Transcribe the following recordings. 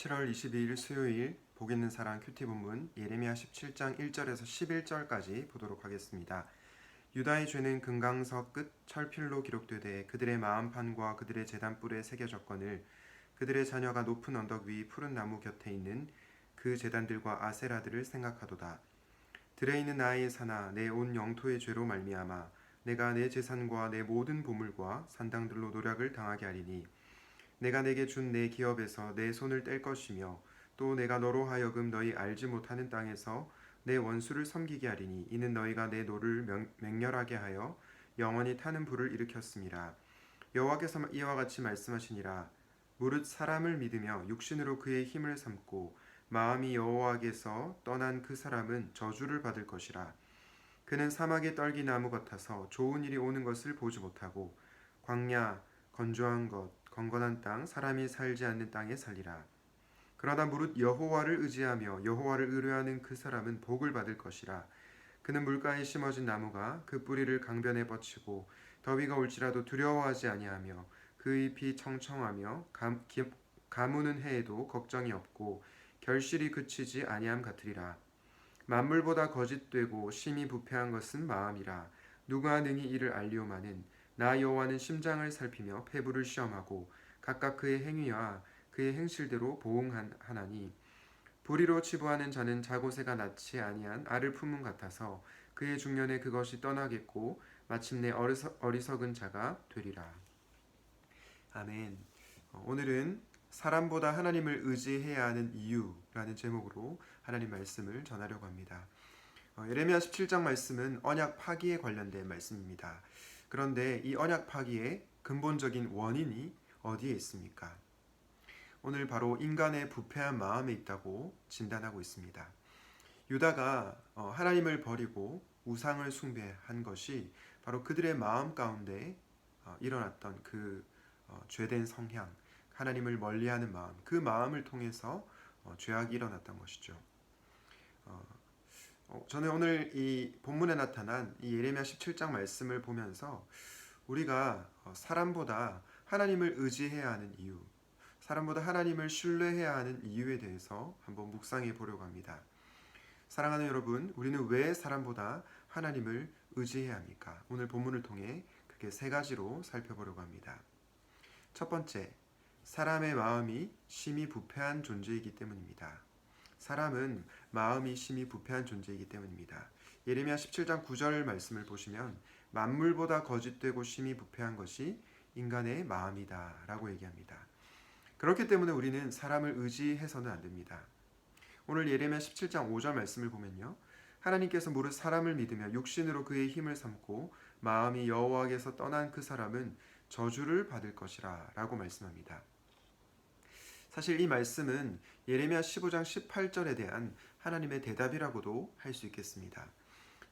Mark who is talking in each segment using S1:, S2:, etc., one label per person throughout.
S1: 7월 22일 수요일 복 있는 사랑 큐티 본문 예레미야 17장 1절에서 11절까지 보도록 하겠습니다. 유다의 죄는 금강석 끝 철필로 기록되되 그들의 마음판과 그들의 제단불에 새겨졌거늘 그들의 자녀가 높은 언덕 위 푸른 나무 곁에 있는 그 제단들과 아세라들을 생각하도다. 들에 있는 나의 산아 내 온 영토의 죄로 말미암아 내가 내 재산과 내 모든 보물과 산당들로 노략을 당하게 하리니 내가 내게 준 내 기업에서 내 손을 뗄 것이며 또 내가 너로 하여금 너희 알지 못하는 땅에서 내 원수를 섬기게 하리니 이는 너희가 내 노를 맹렬하게 하여 영원히 타는 불을 일으켰음이라. 여호와께서 이와 같이 말씀하시니라. 무릇 사람을 믿으며 육신으로 그의 힘을 삼고 마음이 여호와께서 떠난 그 사람은 저주를 받을 것이라. 그는 사막의 떨기나무 같아서 좋은 일이 오는 것을 보지 못하고 광야 건조한 것 건건한 땅 사람이 살지 않는 땅에 살리라. 그러나 무릇 여호와를 의지하며 여호와를 의뢰하는 그 사람은 복을 받을 것이라. 그는 물가에 심어진 나무가 그 뿌리를 강변에 뻗치고 더위가 올지라도 두려워하지 아니하며 그 잎이 청청하며 가무는 해에도 걱정이 없고 결실이 그치지 아니함 같으리라. 만물보다 거짓되고 심히 부패한 것은 마음이라. 누가 능히 이를 알리오마는 나 여호와는 심장을 살피며 폐부를 시험하고 각각 그의 행위와 그의 행실대로 보응하나니 불의로 치부하는 자는 자고새가 낳지 아니한 알을 품은 같아서 그의 중년에 그것이 떠나겠고 마침내 어리석은 자가 되리라. 아멘. 오늘은 사람보다 하나님을 의지해야 하는 이유라는 제목으로 하나님 말씀을 전하려고 합니다. 예레미야 17장 말씀은 언약 파기에 관련된 말씀입니다. 그런데 이 언약 파기의 근본적인 원인이 어디에 있습니까? 오늘 바로 인간의 부패한 마음에 있다고 진단하고 있습니다. 유다가 하나님을 버리고 우상을 숭배한 것이 바로 그들의 마음 가운데 일어났던 그 죄된 성향, 하나님을 멀리하는 마음, 그 마음을 통해서 죄악이 일어났던 것이죠. 저는 오늘 이 본문에 나타난 이 예레미야 17장 말씀을 보면서 우리가 사람보다 하나님을 의지해야 하는 이유, 사람보다 하나님을 신뢰해야 하는 이유에 대해서 한번 묵상해 보려고 합니다. 사랑하는 여러분, 우리는 왜 사람보다 하나님을 의지해야 합니까? 오늘 본문을 통해 크게 세 가지로 살펴보려고 합니다. 첫 번째, 사람의 마음이 심히 부패한 존재이기 때문입니다. 사람은 마음이 심히 부패한 존재이기 때문입니다. 예레미야 17장 9절 말씀을 보시면 만물보다 거짓되고 심히 부패한 것이 인간의 마음이다 라고 얘기합니다. 그렇기 때문에 우리는 사람을 의지해서는 안 됩니다. 오늘 예레미야 17장 5절 말씀을 보면요, 하나님께서 무릇 사람을 믿으며 육신으로 그의 힘을 삼고 마음이 여호와께서 떠난 그 사람은 저주를 받을 것이라 라고 말씀합니다. 사실 이 말씀은 예레미야 15장 18절에 대한 하나님의 대답이라고도 할 수 있겠습니다.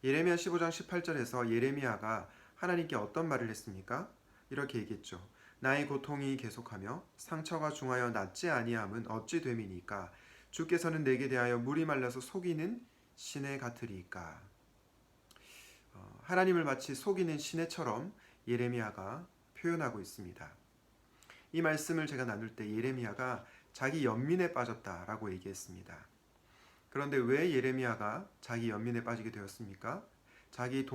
S1: 예레미야 15장 18절에서 예레미야가 하나님께 어떤 말을 했습니까? 이렇게 얘기했죠. 나의 고통이 계속하며 상처가 중하여 낫지 아니함은 어찌 됨이니까 주께서는 내게 대하여 물이 말라서 속이는 시내 같으리이까. 하나님을 마치 속이는 시내처럼 예레미야가 표현하고 있습니다. 이 말씀을 제가 나눌 때 예레미야가 자기 연민에 빠졌다라고 얘기했습니다. 그런데 왜 예레미야가 자기 연민에 빠지게 되었습니까? 자기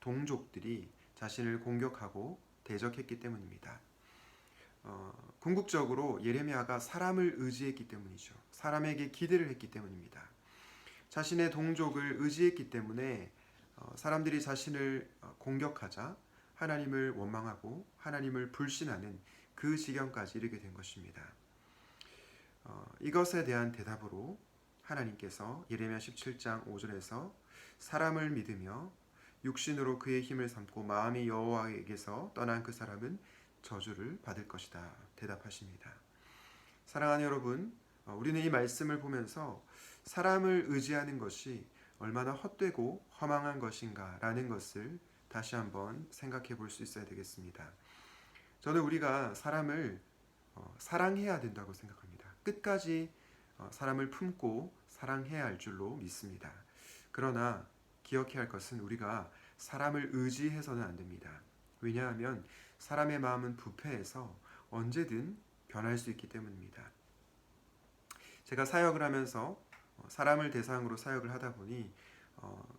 S1: 동족들이 자신을 공격하고 대적했기 때문입니다. 궁극적으로 예레미야가 사람을 의지했기 때문이죠. 사람에게 기대를 했기 때문입니다. 자신의 동족을 의지했기 때문에 사람들이 자신을 공격하자 하나님을 원망하고 하나님을 불신하는 그 지경까지 이르게 된 것입니다. 이것에 대한 대답으로 하나님께서 예레미야 17장 5절에서 사람을 믿으며 육신으로 그의 힘을 삼고 마음이 여호와에게서 떠난 그 사람은 저주를 받을 것이다 대답하십니다. 사랑하는 여러분, 우리는 이 말씀을 보면서 사람을 의지하는 것이 얼마나 헛되고 허망한 것인가 라는 것을 다시 한번 생각해 볼 수 있어야 되겠습니다. 저는 우리가 사람을 사랑해야 된다고 생각합니다. 끝까지 사람을 품고 사랑해야 할 줄로 믿습니다. 그러나 기억해야 할 것은 우리가 사람을 의지해서는 안 됩니다. 왜냐하면 사람의 마음은 부패해서 언제든 변할 수 있기 때문입니다. 제가 사역을 하면서 사람을 대상으로 사역을 하다 보니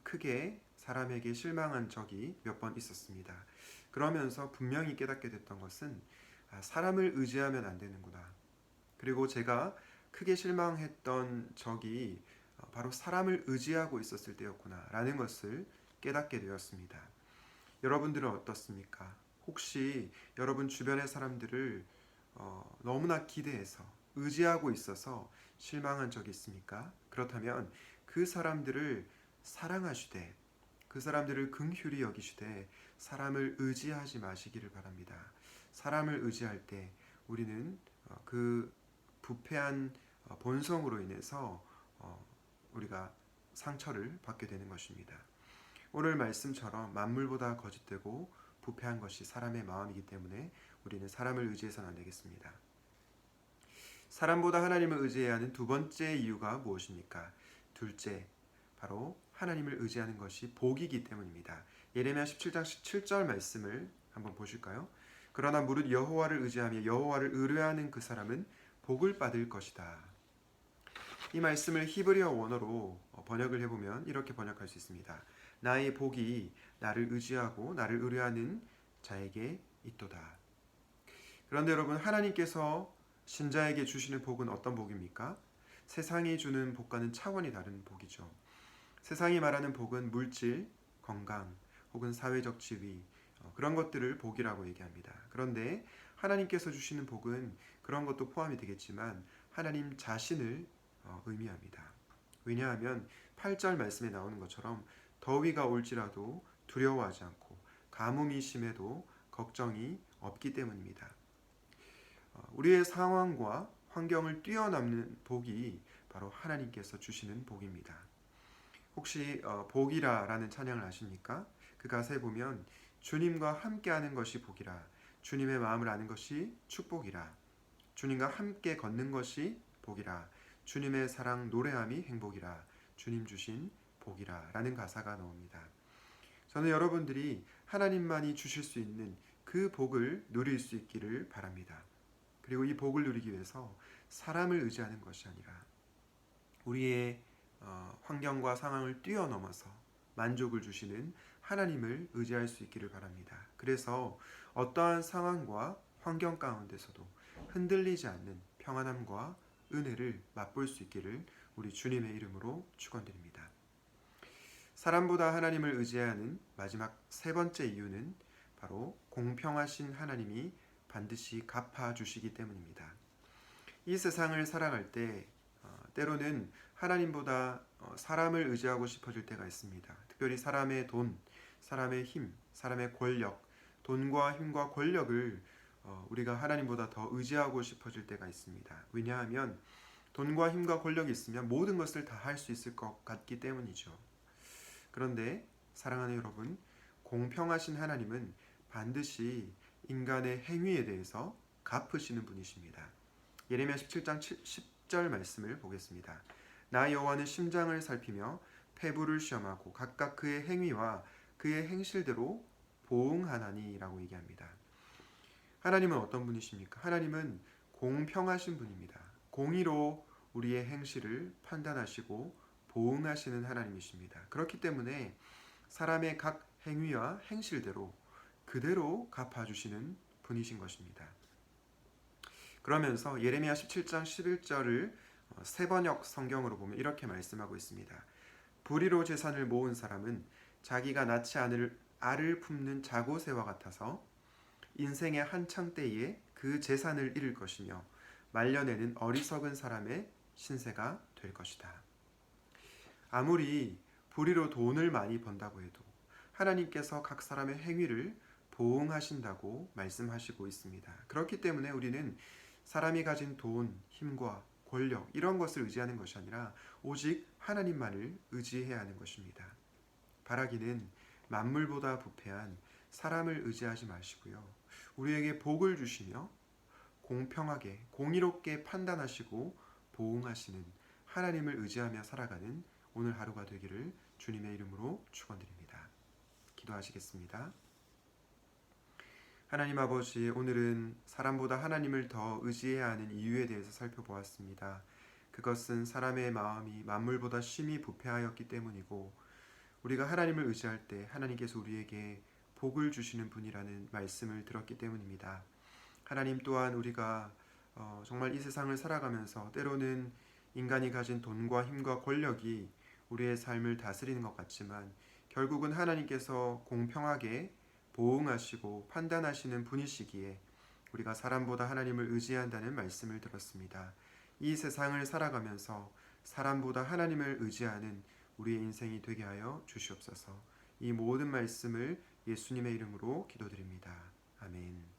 S1: 크게 사람에게 실망한 적이 몇 번 있었습니다. 그러면서 분명히 깨닫게 됐던 것은 사람을 의지하면 안 되는구나. 그리고 제가 크게 실망했던 적이 바로 사람을 의지하고 있었을 때였구나 라는 것을 깨닫게 되었습니다. 여러분들은 어떻습니까? 혹시 여러분 주변의 사람들을 너무나 기대해서 의지하고 있어서 실망한 적이 있습니까? 그렇다면 그 사람들을 사랑하시되 그 사람들을 긍휼히 여기시되 사람을 의지하지 마시기를 바랍니다. 사람을 의지할 때 우리는 그 부패한 본성으로 인해서 우리가 상처를 받게 되는 것입니다. 오늘 말씀처럼 만물보다 거짓되고 부패한 것이 사람의 마음이기 때문에 우리는 사람을 의지해서는 안 되겠습니다. 사람보다 하나님을 의지해야 하는 두 번째 이유가 무엇입니까? 둘째, 바로 하나님을 의지하는 것이 복이기 때문입니다. 예레미야 17장 17절 말씀을 한번 보실까요? 그러나 무릇 여호와를 의지하며 여호와를 의뢰하는 그 사람은 복을 받을 것이다. 이 말씀을 히브리어 원어로 번역을 해보면 이렇게 번역할 수 있습니다. 나의 복이 나를 의지하고 나를 의뢰하는 자에게 있도다. 그런데 여러분, 하나님께서 신자에게 주시는 복은 어떤 복입니까? 세상이 주는 복과는 차원이 다른 복이죠. 세상이 말하는 복은 물질, 건강, 혹은 사회적 지위, 그런 것들을 복이라고 얘기합니다. 그런데 하나님께서 주시는 복은 그런 것도 포함이 되겠지만 하나님 자신을 의미합니다. 왜냐하면 8절 말씀에 나오는 것처럼 더위가 올지라도 두려워하지 않고 가뭄이 심해도 걱정이 없기 때문입니다. 우리의 상황과 환경을 뛰어넘는 복이 바로 하나님께서 주시는 복입니다. 혹시 복이라라는 찬양을 아십니까? 그 가사에 보면 주님과 함께하는 것이 복이라, 주님의 마음을 아는 것이 축복이라, 주님과 함께 걷는 것이 복이라, 주님의 사랑 노래함이 행복이라, 주님 주신 복이라 라는 가사가 나옵니다. 저는 여러분들이 하나님만이 주실 수 있는 그 복을 누릴 수 있기를 바랍니다. 그리고 이 복을 누리기 위해서 사람을 의지하는 것이 아니라 우리의 환경과 상황을 뛰어넘어서 만족을 주시는 하나님을 의지할 수 있기를 바랍니다. 그래서 어떠한 상황과 환경 가운데서도 흔들리지 않는 평안함과 은혜를 맛볼 수 있기를 우리 주님의 이름으로 축원드립니다. 사람보다 하나님을 의지해야 하는 마지막 세 번째 이유는 바로 공평하신 하나님이 반드시 갚아주시기 때문입니다. 이 세상을 살아갈 때 때로는 하나님보다 사람을 의지하고 싶어질 때가 있습니다. 특별히 사람의 돈, 사람의 힘, 사람의 권력, 돈과 힘과 권력을 우리가 하나님보다 더 의지하고 싶어질 때가 있습니다. 왜냐하면 돈과 힘과 권력이 있으면 모든 것을 다 할 수 있을 것 같기 때문이죠. 그런데 사랑하는 여러분, 공평하신 하나님은 반드시 인간의 행위에 대해서 갚으시는 분이십니다. 예레미야 17장 10절 말씀을 보겠습니다. 나 여호와는 심장을 살피며 폐부를 시험하고 각각 그의 행위와 그의 행실대로 보응하나니 라고 얘기합니다. 하나님은 어떤 분이십니까? 하나님은 공평하신 분입니다. 공의로 우리의 행실을 판단하시고 보응하시는 하나님이십니다. 그렇기 때문에 사람의 각 행위와 행실대로 그대로 갚아주시는 분이신 것입니다. 그러면서 예레미야 17장 11절을 세번역 성경으로 보면 이렇게 말씀하고 있습니다. 불의로 재산을 모은 사람은 자기가 낳지 않을 알을 품는 자고새와 같아서 인생의 한창 때에 그 재산을 잃을 것이며 말년에는 어리석은 사람의 신세가 될 것이다. 아무리 불의로 돈을 많이 번다고 해도 하나님께서 각 사람의 행위를 보응하신다고 말씀하시고 있습니다. 그렇기 때문에 우리는 사람이 가진 돈, 힘과 권력 이런 것을 의지하는 것이 아니라 오직 하나님만을 의지해야 하는 것입니다. 바라기는 만물보다 부패한 사람을 의지하지 마시고요. 우리에게 복을 주시며 공평하게 공의롭게 판단하시고 보응하시는 하나님을 의지하며 살아가는 오늘 하루가 되기를 주님의 이름으로 축원드립니다. 기도하시겠습니다. 하나님 아버지, 오늘은 사람보다 하나님을 더 의지해야 하는 이유에 대해서 살펴보았습니다. 그것은 사람의 마음이 만물보다 심히 부패하였기 때문이고 우리가 하나님을 의지할 때 하나님께서 우리에게 복을 주시는 분이라는 말씀을 들었기 때문입니다. 하나님 또한 우리가 정말 이 세상을 살아가면서 때로는 인간이 가진 돈과 힘과 권력이 우리의 삶을 다스리는 것 같지만 결국은 하나님께서 공평하게 보응하시고 판단하시는 분이시기에 우리가 사람보다 하나님을 의지한다는 말씀을 들었습니다. 이 세상을 살아가면서 사람보다 하나님을 의지하는 우리의 인생이 되게 하여 주시옵소서. 이 모든 말씀을 예수님의 이름으로 기도드립니다. 아멘.